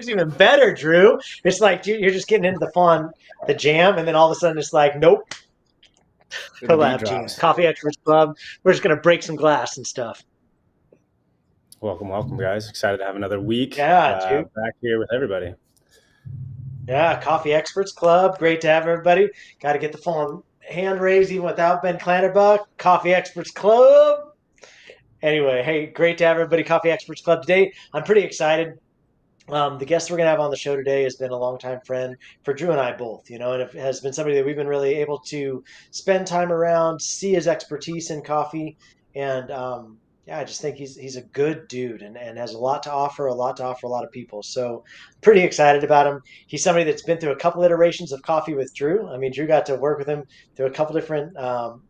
It's even better, Drew. It's like you're just getting into the jam, and then all of a sudden it's like, nope, The beat collab team, drops. Coffee Experts Club. We're just gonna break some glass and stuff. Welcome, welcome, guys. Excited to have another week Yeah, dude. back here with everybody. Yeah, Coffee Experts Club. Great to have everybody. Got to get the full hand raised even without Ben Clanterbuck. Coffee Experts Club. Anyway, hey, great to have everybody. Coffee Experts Club today. I'm pretty excited. The guest we're going to have on the show today has been a longtime friend for Drew and I both, and it has been somebody that we've been really able to spend time around, see his expertise in coffee, and yeah, I just think he's a good dude and has a lot to offer, a lot to offer a lot of people. So pretty excited about him. He's somebody that's been through a couple iterations of coffee with Drew. I mean, Drew got to work with him through a couple different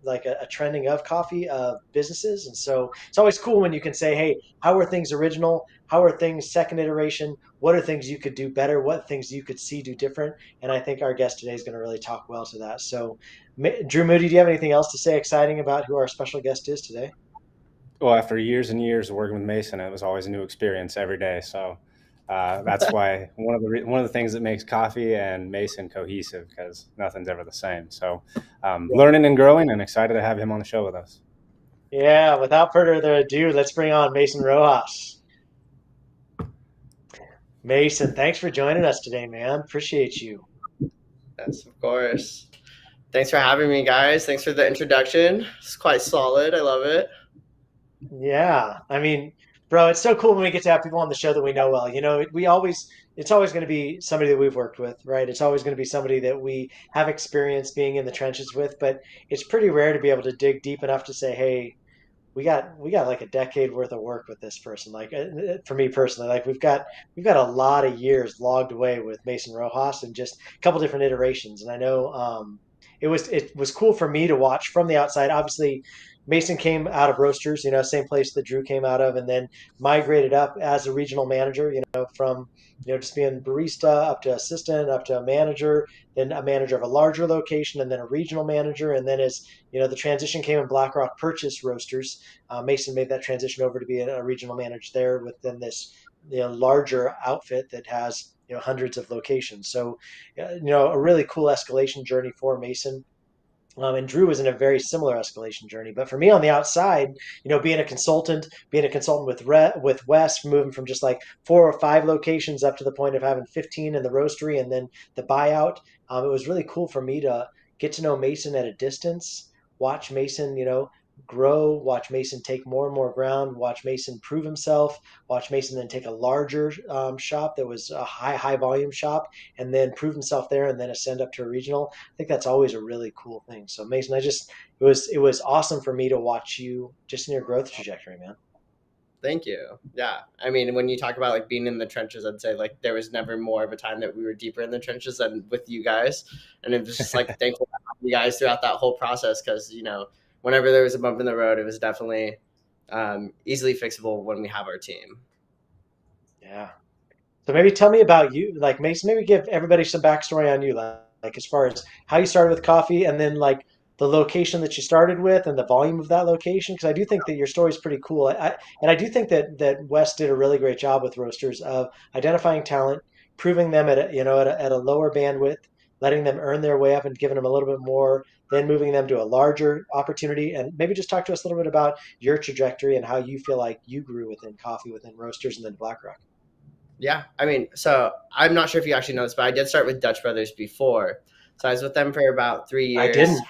like a trending of coffee businesses, and so it's always cool when you can say, hey, how are things original? How are things second iteration? What are things you could do better? What things you could see do different? And I think our guest today is going to really talk well to that. So, Drew Moody, do you have anything else to say exciting about who our special guest is today? Well, after years and years of working with Mason, it was always a new experience every day. So that's why one of the things that makes coffee and Mason cohesive, because nothing's ever the same. So learning and growing, and excited to have him on the show with us. Yeah, without further ado, let's bring on Mason Rojas. Mason, thanks for joining us today, man. Appreciate you. Yes, of course. Thanks for having me, guys. Thanks for the introduction. It's quite solid. I love it. Yeah, I mean, bro, it's so cool when we get to have people on the show that we know well. It's always going to be somebody that we've worked with, right? It's always going to be somebody that we have experience being in the trenches with, but it's pretty rare to be able to dig deep enough to say, hey, we got like a decade worth of work with this person. Like for me personally, like we've got a lot of years logged away with Mason Rojas and just a couple different iterations. And I know it was cool for me to watch from the outside. Obviously, Mason came out of Roasters, same place that Drew came out of, and then migrated up as a regional manager. From just being barista up to assistant up to a manager, then a manager of a larger location, and then a regional manager, and then as the transition came and BlackRock purchased Roasters. Mason made that transition over to be a regional manager there within this larger outfit that has hundreds of locations. So, a really cool escalation journey for Mason. And Drew was in a very similar escalation journey. But for me on the outside, being a consultant with Wes, moving from just like 4 or 5 locations up to the point of having 15 in the roastery and then the buyout, it was really cool for me to get to know Mason at a distance, watch Mason, grow, watch Mason take more and more ground, watch Mason prove himself, watch Mason then take a larger shop that was a high volume shop and then prove himself there and then ascend up to a regional. I think that's always a really cool thing. So Mason, it was awesome for me to watch you just in your growth trajectory, man. Thank you. Yeah. I mean, when you talk about like being in the trenches, I'd say like there was never more of a time that we were deeper in the trenches than with you guys. And it was just like thankful to have you guys throughout that whole process because, whenever there was a bump in the road, it was definitely easily fixable when we have our team. Yeah. So maybe tell me about you, like Mason. Maybe give everybody some backstory on you, like as far as how you started with coffee, and then like the location that you started with, and the volume of that location. Because I do think that your story is pretty cool. And I do think that Wes did a really great job with Roasters of identifying talent, proving them at a lower bandwidth, letting them earn their way up, and giving them a little bit more, then moving them to a larger opportunity. And maybe just talk to us a little bit about your trajectory and how you feel like you grew within coffee, within Roasters, and then BlackRock. Yeah. I mean, so I'm not sure if you actually know this, but I did start with Dutch Brothers before. So I was with them for about three I years. didn't.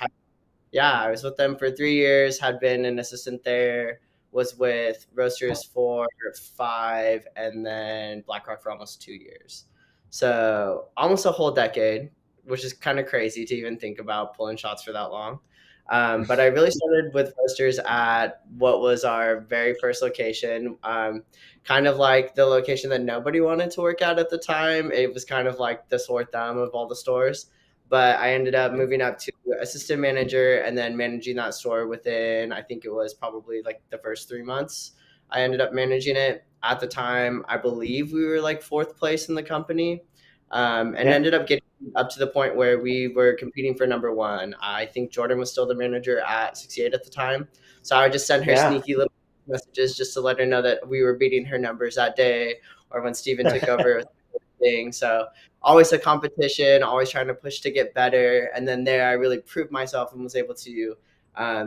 Yeah, I was with them for 3 years, had been an assistant there, was with Roasters for 5, and then BlackRock for almost 2 years. So almost a whole decade, which is kind of crazy to even think about pulling shots for that long. But I really started with Roasters at what was our very first location, kind of like the location that nobody wanted to work at the time. It was kind of like the sore thumb of all the stores. But I ended up moving up to assistant manager and then managing that store within, I think it was probably like the first 3 months. I ended up managing it. At the time, I believe we were like fourth place in the company, and Yeah. ended up getting up to the point where we were competing for number one. I think Jordan was still the manager at 68 at the time. So I would just send her Yeah. sneaky little messages just to let her know that we were beating her numbers that day, or when Steven took over everything. So always a competition, always trying to push to get better. And then there, I really proved myself and was able to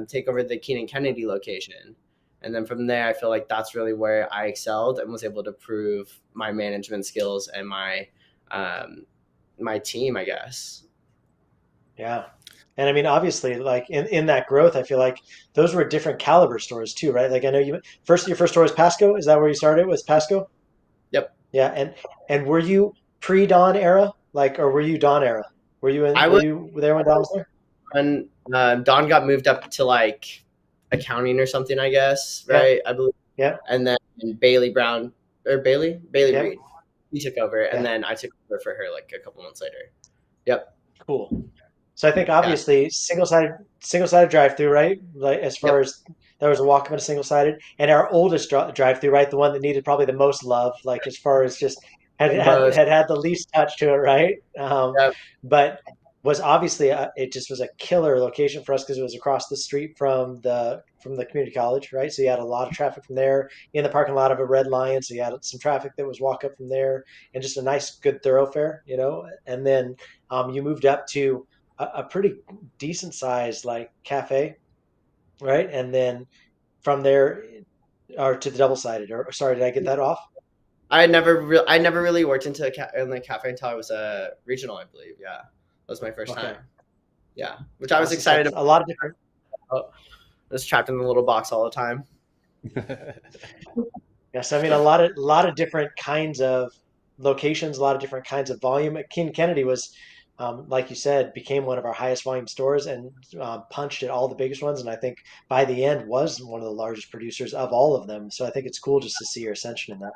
take over the Keenan Kennedy location. And then from there, I feel like that's really where I excelled and was able to prove my management skills and um, my team, I guess. Yeah. And I mean, obviously, like in that growth, I feel like those were different caliber stores too, right? Like I know your first store was Pasco. Is that where you started? Was Pasco? Yep. Yeah. And were you pre-Dawn era, like, or were you Dawn era? I Were was you there when Dawn was there? when Don got moved up to like accounting or something, I guess, Yeah. right? I believe. Yeah. And then Bailey Brown or Bailey Yeah. Reed, he took over, and Yeah. then I took over for her like a couple months later. Yep. Cool. So I think Yeah. obviously single sided drive through, right? Like as far Yep. as there was a walk up and a single sided, and our oldest drive through, right? The one that needed probably the most love, like as far as just The most. had the least touch to it, right? Yep. But was obviously it just was a killer location for us because it was across the street from the community college, right? So you had a lot of traffic from there in the parking lot of a Red Lion, so you had some traffic that was walk up from there, and just a nice good thoroughfare, you know. And then you moved up to a pretty decent sized like cafe, right? And then from there, or to the double sided. Or sorry, did I get that off? I never really worked in the cafe until I was a regional, I believe. Yeah, that was my first Okay, time. Yeah, which I was awesome. So excited a lot of different. about. I was trapped in the little box all the time. Yes, I mean a lot of different kinds of locations, a lot of different kinds of volume. King Kennedy was, like you said, became one of our highest volume stores and punched at all the biggest ones. And I think by the end was one of the largest producers of all of them. So I think it's cool just to see your ascension in that.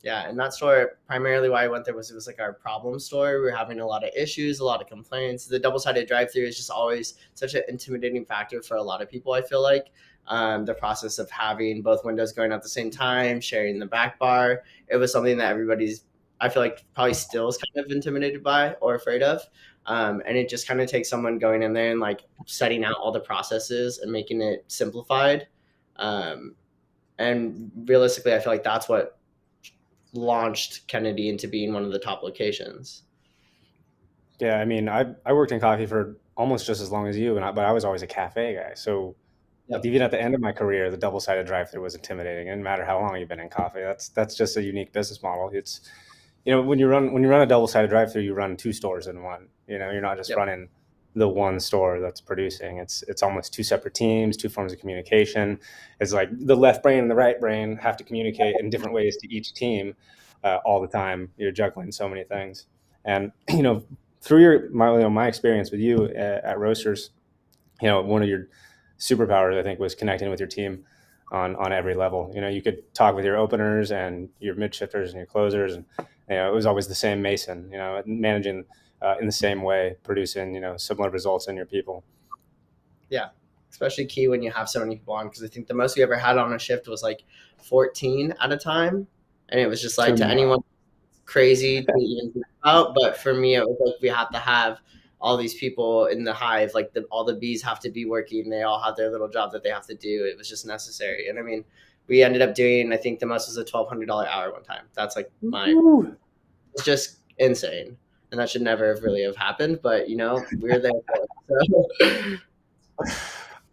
Yeah, and that store primarily why I went there was it was like our problem store. We were having a lot of issues, a lot of complaints. The double sided drive through is just always such an intimidating factor for a lot of people. I feel like the process of having both windows going at the same time, sharing the back bar, it was something that everybody's I feel like probably still is kind of intimidated by or afraid of. And it just kind of takes someone going in there and like setting out all the processes and making it simplified. Um, and realistically, I feel like that's what launched Kennedy into being one of the top locations. Yeah, I mean, I worked in coffee for almost just as long as you, but I was always a cafe guy. So Yep. even at the end of my career, the double sided drive through was intimidating. It didn't matter how long you've been in coffee. That's just a unique business model. It's when you run a double sided drive through, you run two stores in one. You're not just Yep. running the one store that's producing. It's almost two separate teams, two forms of communication. It's like the left brain and the right brain have to communicate in different ways to each team all the time. You're juggling so many things, and through my experience with you at Roasters, one of your superpowers, I think, was connecting with your team on every level. You could talk with your openers and your mid shifters and your closers, and it was always the same Mason. Managing in the same way, producing similar results in your people. Yeah. Especially key when you have so many people on because I think the most we ever had on a shift was like 14 at a time. And it was just like to anyone crazy to even think about. But for me, it was like we have to have all these people in the hive, like all the bees have to be working. They all have their little job that they have to do. It was just necessary. And I mean, we ended up doing, I think the most was a $1,200 hour one time. That's like it's just insane. And that should never have really have happened. But, we're there for it. So.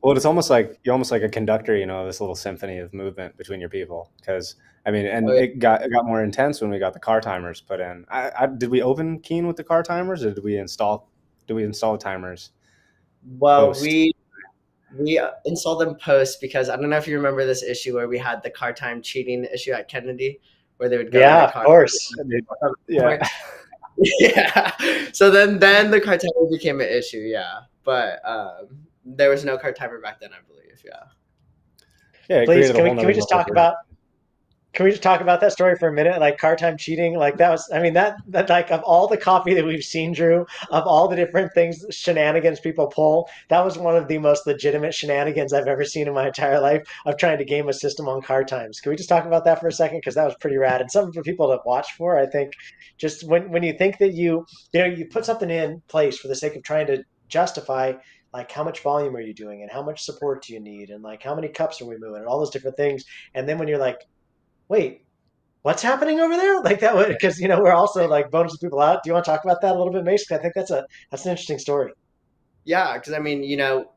Well, it's almost like you're almost like a conductor, this little symphony of movement between your people. Because I mean, Oh, and yeah. it got more intense when we got the car timers put in. Did we open Keen with the car timers, or did we install? Do we install timers Well, post? we installed them post because I don't know if you remember this issue where we had the car time cheating issue at Kennedy, where they would go in Yeah, their of car. course. Yeah. Yeah. So then the car timer became an issue. Yeah, but there was no car timer back then, I believe. Yeah. Yeah, it Please, created a whole can nother we just level talk for. about can we just talk about that story for a minute? Like car time cheating, like that was, I mean, that like of all the coffee that we've seen, Drew, of all the different things, shenanigans people pull, that was one of the most legitimate shenanigans I've ever seen in my entire life of trying to game a system on car times. Can we just talk about that for a second? Because that was pretty rad and something for people to watch for. I think just when you think that you put something in place for the sake of trying to justify like how much volume are you doing and how much support do you need and like how many cups are we moving and all those different things. And then when you're like, wait, what's happening over there? Like that would, because we're also like bonusing people out. Do you want to talk about that a little bit, Mace? 'Cause I think that's an interesting story. Yeah, because I mean,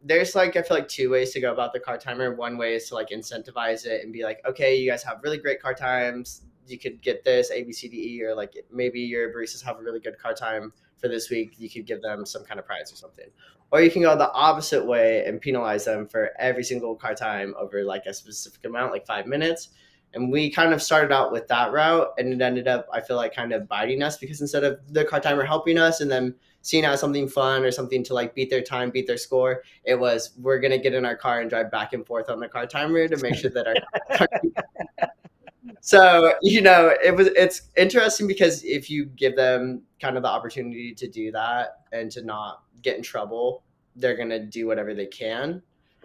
there's like I feel like two ways to go about the car timer. One way is to like incentivize it and be like, okay, you guys have really great car times. You could get this A, B, C, D, E, or like maybe your baristas have a really good car time for this week. You could give them some kind of prize or something. Or you can go the opposite way and penalize them for every single car time over like a specific amount, like 5 minutes. And we kind of started out with that route, and it ended up, I feel like, kind of biting us because instead of the car timer helping us and then seeing it as something fun or something to like beat their time, beat their score, it was we're gonna get in our car and drive back and forth on the car timer to make sure that our so it's interesting because if you give them kind of the opportunity to do that and to not get in trouble, they're gonna do whatever they can.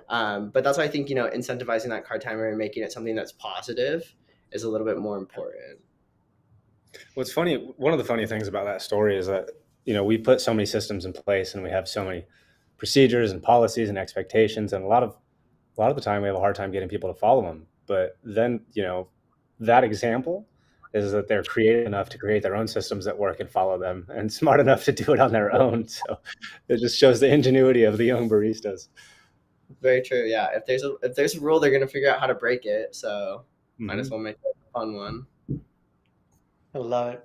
But that's why I think incentivizing that car timer and making it something that's positive is a little bit more important. What's funny, one of the funny things about that story is that, we put so many systems in place and we have so many procedures and policies and expectations. And a lot of the time we have a hard time getting people to follow them. But then, that example is that they're creative enough to create their own systems that work and follow them and smart enough to do it on their own. So it just shows the ingenuity of the young baristas. Very true. Yeah. If there's a rule, they're gonna figure out how to break it. So might as Mm-hmm. well make it a fun one. I love it.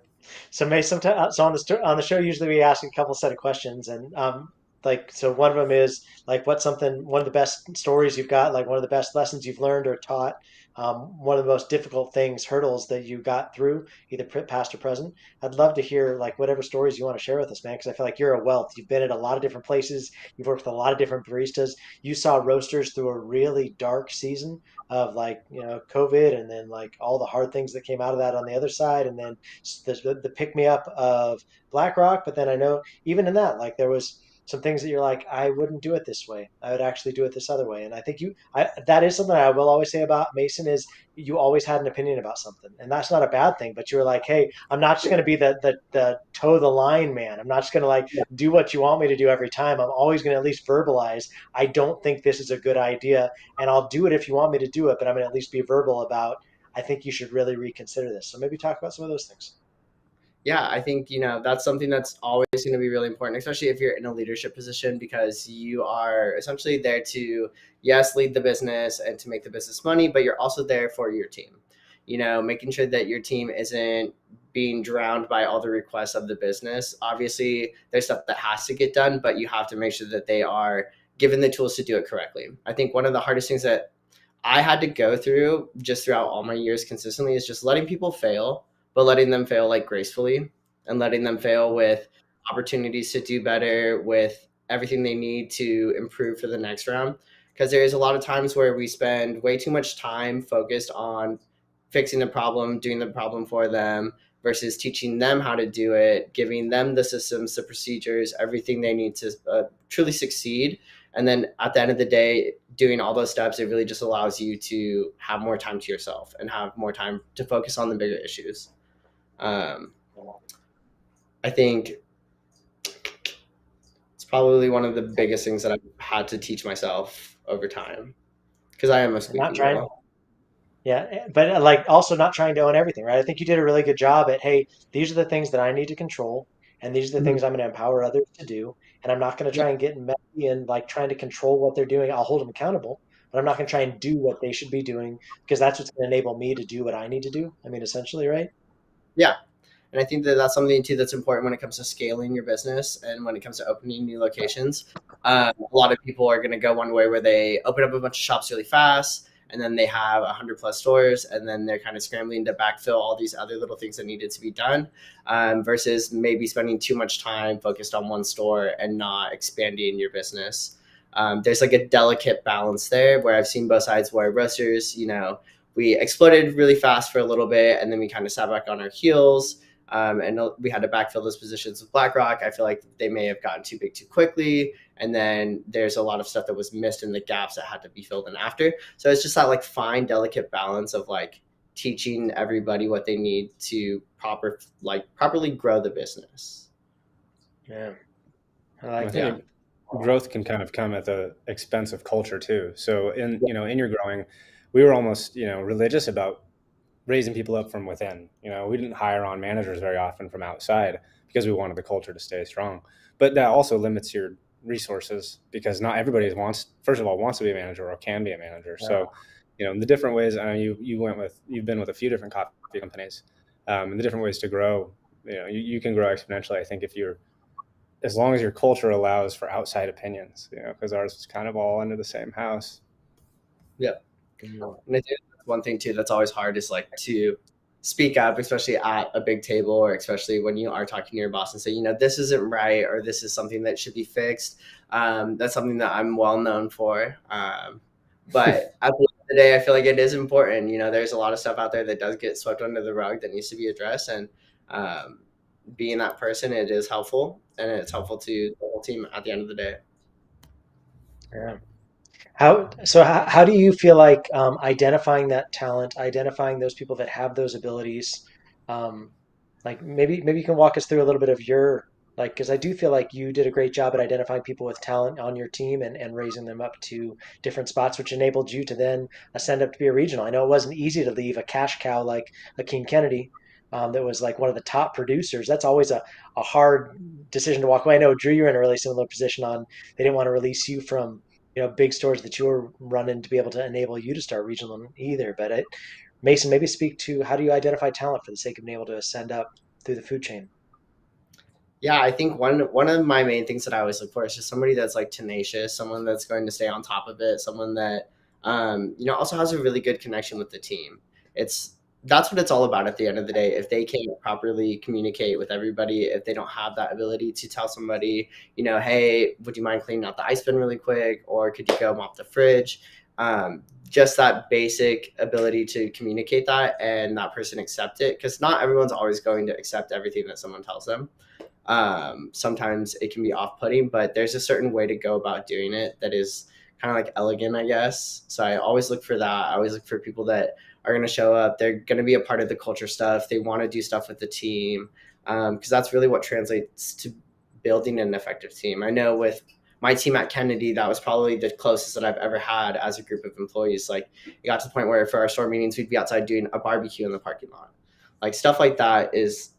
So May, sometimes so on the show, usually we ask a couple set of questions, and like so one of them is like what's something one of the best stories you've got, like one of the best lessons you've learned or taught, one of the most difficult things, hurdles that you got through, either past or present. I'd love to hear like whatever stories you want to share with us, man, because I feel like you're a wealth. You've been at a lot of different places. You've worked with a lot of different baristas. You saw roasters through a really dark season of like COVID, and then like all the hard things that came out of that on the other side, and then the pick me up of BlackRock. But then I know even in that, like there was some things that you're like, I wouldn't do it this way. I would actually do it this other way. And I think that is something I will always say about Mason is you always had an opinion about something, and that's not a bad thing. But you were like, hey, I'm not just going to be the toe the line man. I'm not just going to like do what you want me to do every time. I'm always going to at least verbalize. I don't think this is a good idea, and I'll do it if you want me to do it. But I'm going to at least be verbal about. I think you should really reconsider this. So maybe talk about some of those things. Yeah, I think that's something that's always going to be really important, especially if you're in a leadership position, because you are essentially there to, yes, lead the business and to make the business money, but you're also there for your team. Making sure that your team isn't being drowned by all the requests of the business. Obviously, there's stuff that has to get done, but you have to make sure that they are given the tools to do it correctly. I think one of the hardest things that I had to go through just throughout all my years consistently is just letting people fail, but letting them fail like gracefully and letting them fail with opportunities to do better, with everything they need to improve for the next round. Because there's a lot of times where we spend way too much time focused on fixing the problem, doing the problem for them, versus teaching them how to do it, giving them the systems, the procedures, everything they need to truly succeed. And then at the end of the day, doing all those steps, it really just allows you to have more time to yourself and have more time to focus on the bigger issues. Um, I think it's probably one of the biggest things that I've had to teach myself over time because I am a And not squeaky trying. wheel. Yeah, but like also not trying to own everything, right? I think you did a really good job at, hey, these are the things that I need to control, and these are the Mhm. things I'm going to empower others to do, and I'm not going to Yeah, try and get messy and like trying to control what they're doing. I'll hold them accountable, but I'm not going to try and do what they should be doing because that's what's going to enable me to do what I need to do. I mean, essentially, right? yeah. And I think that that's something too that's important when it comes to scaling your business and when it comes to opening new locations. A lot of people are going to go one way where they open up a bunch of shops really fast and then they have 100 plus stores and then they're kind of scrambling to backfill all these other little things that needed to be done, versus maybe spending too much time focused on one store and not expanding your business. There's like a delicate balance there where I've seen both sides where roasters, we exploded really fast for a little bit and then we kind of sat back on our heels, and we had to backfill those positions with BlackRock. I feel like they may have gotten too big too quickly, and then there's a lot of stuff that was missed in the gaps that had to be filled in after. So it's just that like fine, delicate balance of like teaching everybody what they need to properly grow the business. Yeah, I I like think that. Yeah. growth can kind of come at the expense of culture too. So in your growing, we were almost, religious about raising people up from within. We didn't hire on managers very often from outside because we wanted the culture to stay strong. But that also limits your resources because not everybody wants, first of all, wants to be a manager or can be a manager. Yeah. So, the different ways. I know you've been with a few different coffee companies, and the different ways to grow. You can grow exponentially. I think if you're as long as your culture allows for outside opinions, because ours is kind of all under the same house. Yeah. And I think that's one thing too that's always hard is like to speak up, especially at a big table or especially when you are talking to your boss and say, this isn't right or this is something that should be fixed. That's something that I'm well known for. But at the end of the day, I feel like it is important. There's a lot of stuff out there that does get swept under the rug that needs to be addressed. And um, being that person, it is helpful and it's helpful to the whole team at the end of the day. Yeah. How do you feel like identifying that talent, identifying those people that have those abilities? Um, like maybe you can walk us through a little bit of your like because I do feel like you did a great job at identifying people with talent on your team and raising them up to different spots, which enabled you to then ascend up to be a regional. I know it wasn't easy to leave a cash cow like a King Kennedy. That was like one of the top producers. That's always a hard decision to walk away. I know Drew, you're in a really similar position on they didn't want to release you from big stores that you were running to be able to enable you to start regional either. But Mason, maybe speak to how do you identify talent for the sake of being able to ascend up through the food chain? Yeah, I think one of my main things that I always look for is just somebody that's like tenacious, someone that's going to stay on top of it, someone that also has a really good connection with the team. It's That's what it's all about at the end of the day. If they can't properly communicate with everybody, if they don't have that ability to tell somebody, hey, would you mind cleaning out the ice bin really quick, or could you go mop the fridge? Just that basic ability to communicate that and that person accept it, because not everyone's always going to accept everything that someone tells them. Sometimes it can be off-putting, but there's a certain way to go about doing it that is kind of like elegant, I guess. So I always look for that. I always look for people that are going to show up. They're going to be a part of the culture stuff. They want to do stuff with the team, because that's really what translates to building an effective team. I know with my team at Kennedy, that was probably the closest that I've ever had as a group of employees. Like, it got to the point where for our store meetings, we'd be outside doing a barbecue in the parking lot. Like, stuff like that is,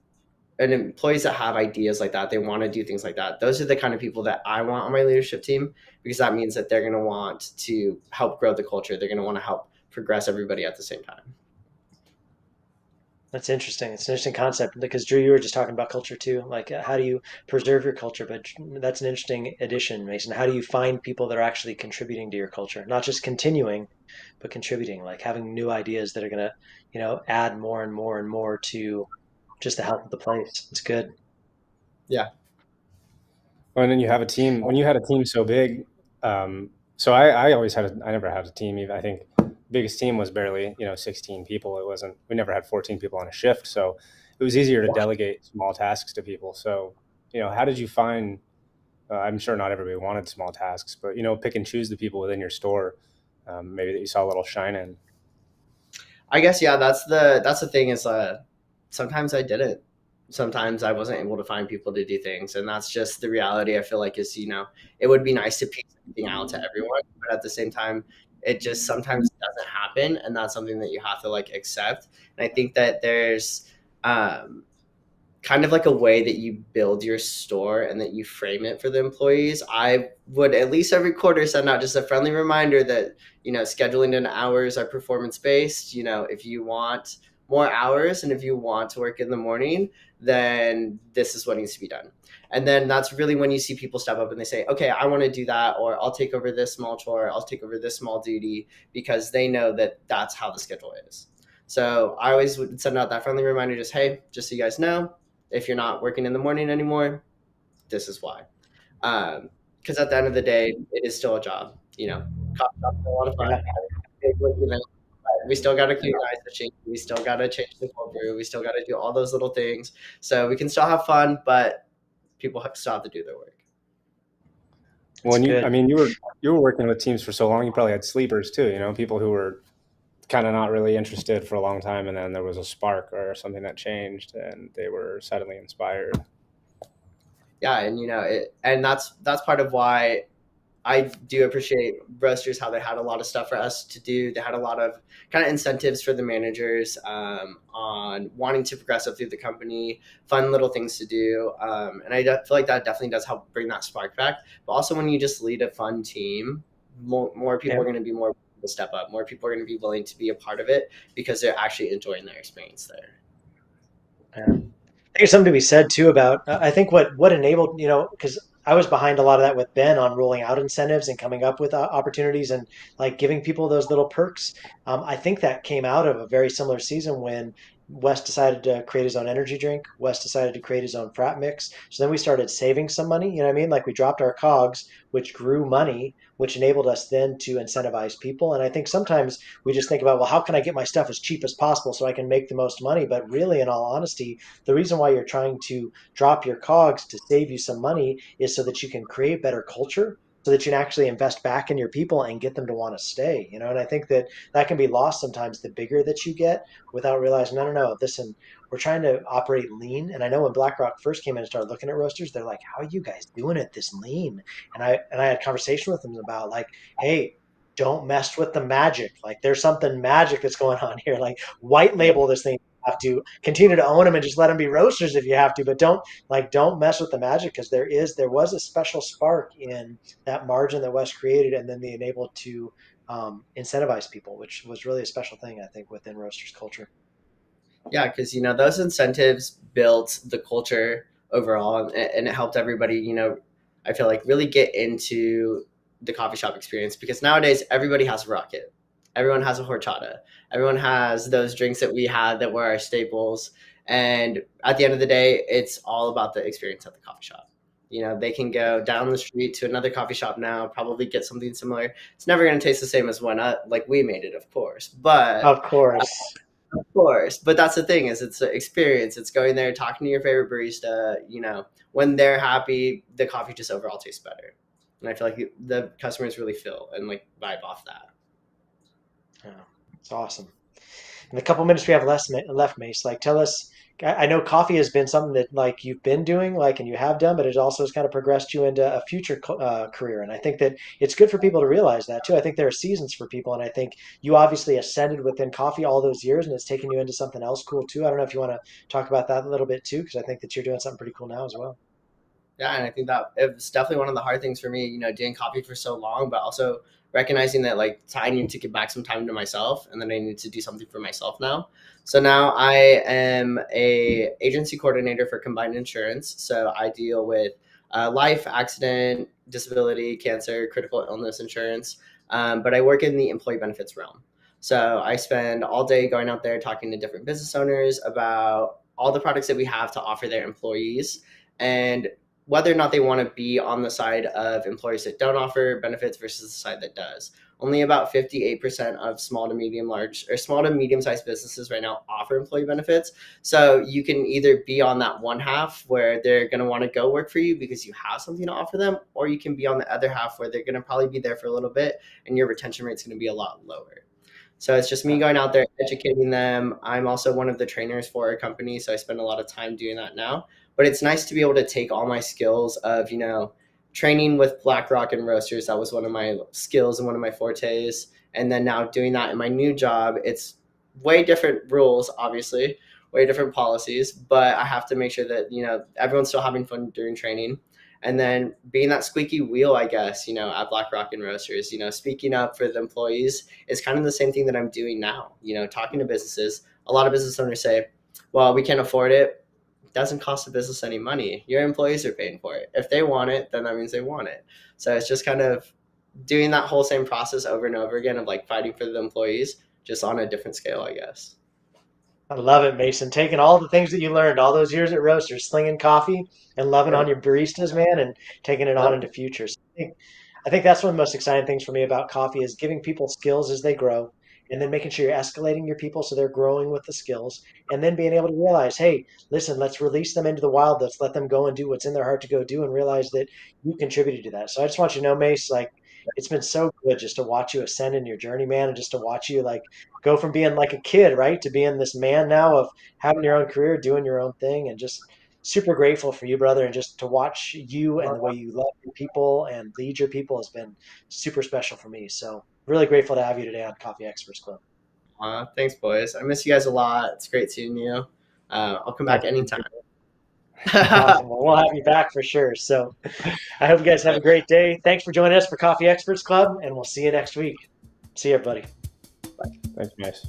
and employees that have ideas like that, they want to do things like that. Those are the kind of people that I want on my leadership team, because that means that they're going to want to help grow the culture. They're going to want to help progress everybody at the same time. That's interesting. It's an interesting concept because Drew, you were just talking about culture too. Like, how do you preserve your culture? But that's an interesting addition, Mason. How do you find people that are actually contributing to your culture, not just continuing, but contributing, like having new ideas that are going to, add more and more and more to just the health of the place. It's good. Yeah. Well, and then you have a team. When you had a team so big, so I always I never had a team. Even I think biggest team was barely 16 people. It wasn't. We never had 14 people on a shift, so it was easier to delegate small tasks to people. So how did you find? I'm sure not everybody wanted small tasks, but pick and choose the people within your store, maybe that you saw a little shine in. I guess, yeah, that's the thing is, sometimes I didn't. Sometimes I wasn't able to find people to do things, and that's just the reality. I feel like is, it would be nice to piece everything out to everyone, but at the same time, it just sometimes doesn't happen, and that's something that you have to like accept. And I think that there's um, kind of like a way that you build your store and that you frame it for the employees. I would at least every quarter send out just a friendly reminder that, scheduling in hours are performance based. If you want more hours and if you want to work in the morning, then this is what needs to be done. And then that's really when you see people step up and they say, okay, I want to do that, or I'll take over this small chore, I'll take over this small duty, because they know that that's how the schedule is. So I always would send out that friendly reminder, just, hey, just so you guys know, if you're not working in the morning anymore, this is why. Because at the end of the day, it is still a job. Coffee shop's still a lot of fun. Yeah, We still got to clean the ice machine. We still got to change the cold brew. We still got to do all those little things. So we can still have fun, but people still have to do their work. Well, it's and good. you were working with teams for so long, you probably had sleepers too. People who were kind of not really interested for a long time, and then there was a spark or something that changed, and they were suddenly inspired. Yeah, and and that's part of why I do appreciate Roasters how they had a lot of stuff for us to do. They had a lot of kind of incentives for the managers on wanting to progress up through the company, fun little things to do, and feel like that definitely does help bring that spark back. But also, when you just lead a fun team, more people Yeah. are going to be more to step up. More people are going to be willing to be a part of it because they're actually enjoying their experience there. Yeah. I think there's something to be said too about I think what enabled, because I was behind a lot of that with Ben on rolling out incentives and coming up with opportunities and like giving people those little perks. I think that came out of a very similar season when Wes decided to create his own energy drink. Wes decided to create his own frat mix. So then we started saving some money. You know what I mean? Like we dropped our cogs, which grew money, which enabled us then to incentivize people. And I think sometimes we just think about, well, how can I get my stuff as cheap as possible so I can make the most money? But really, in all honesty, the reason why you're trying to drop your cogs to save you some money is so that you can create better culture, so that you can actually invest back in your people and get them to want to stay. And I think that that can be lost sometimes the bigger that you get without realizing, no, no, no, listen, we're trying to operate lean. And I know when BlackRock first came in and started looking at roasters, they're like, how are you guys doing it this lean? And I had a conversation with them about like, hey, don't mess with the magic. Like there's something magic that's going on here. Like white label this thing. You have to continue to own them and just let them be roasters if you have to, but don't mess with the magic, because there was a special spark in that margin that Wes created, and then they enabled to incentivize people, which was really a special thing I think within roasters culture. Yeah, because those incentives built the culture overall, and it helped everybody. I feel like really get into the coffee shop experience because nowadays everybody has a rocket, everyone has a horchata, everyone has those drinks that we had that were our staples, and at the end of the day, it's all about the experience at the coffee shop. They can go down the street to another coffee shop now, probably get something similar. It's never going to taste the same as when like we made it, of course, but Of course. of course, but that's the thing is it's an experience. It's going there, talking to your favorite barista. When they're happy, the coffee just overall tastes better, and I feel like the customers really feel and like vibe off that. Yeah, it's awesome. In the couple minutes we have left, Mace, like tell us. I know coffee has been something that like you've been doing, like, and you have done, but it also has kind of progressed you into a future career. And I think that it's good for people to realize that too. I think there are seasons for people, and I think you obviously ascended within coffee all those years, and it's taken you into something else cool too. I don't know if you want to talk about that a little bit too, because I think that you're doing something pretty cool now as well. Yeah, and I think that it was definitely one of the hard things for me, doing coffee for so long, but also recognizing that like I need to give back some time to myself, and then I need to do something for myself now. So now I am a agency coordinator for combined insurance. So I deal with life, accident, disability, cancer, critical illness insurance, but I work in the employee benefits realm. So I spend all day going out there talking to different business owners about all the products that we have to offer their employees, and whether or not they want to be on the side of employers that don't offer benefits versus the side that does. Only about 58% of small to medium sized businesses right now offer employee benefits. So you can either be on that one half where they're going to want to go work for you because you have something to offer them, or you can be on the other half where they're going to probably be there for a little bit and your retention rate is going to be a lot lower. So it's just me going out there educating them. I'm also one of the trainers for our company, so I spend a lot of time doing that now. But it's nice to be able to take all my skills of training with BlackRock and Roasters. That was one of my skills and one of my fortes. And then now doing that in my new job, it's way different rules, obviously, way different policies. But I have to make sure that everyone's still having fun during training, and then being that squeaky wheel, I guess, at BlackRock and Roasters, speaking up for the employees is kind of the same thing that I'm doing now. Talking to businesses. A lot of business owners say, well, we can't afford it. It doesn't cost the business any money. Your employees are paying for it. If they want it, then that means they want it. So it's just kind of doing that whole same process over and over again of like fighting for the employees, just on a different scale, I guess. I love it, Mason. Taking all the things that you learned all those years at Roasters, slinging coffee and loving on Yep. your baristas, man, and taking it on Yep. into futures. I think that's one of the most exciting things for me about coffee is giving people skills as they grow, and then making sure you're escalating your people so they're growing with the skills, and then being able to realize, hey, listen, let's release them into the wild. Let's let them go and do what's in their heart to go do, and realize that you contributed to that. So I just want you to know, Mace, like it's been so good just to watch you ascend in your journey, man, and just to watch you like go from being like a kid, right, to being this man now of having your own career, doing your own thing, and just super grateful for you, brother, and just to watch you and the way you love your people and lead your people has been super special for me. So really grateful to have you today on Coffee Experts Club. Thanks, boys. I miss you guys a lot. It's great seeing you. I'll come Yeah, back anytime. awesome. Well, we'll have you back for sure. So I hope you guys have a great day. Thanks for joining us for Coffee Experts Club, and we'll see you next week. See you, everybody. Thanks, Mace.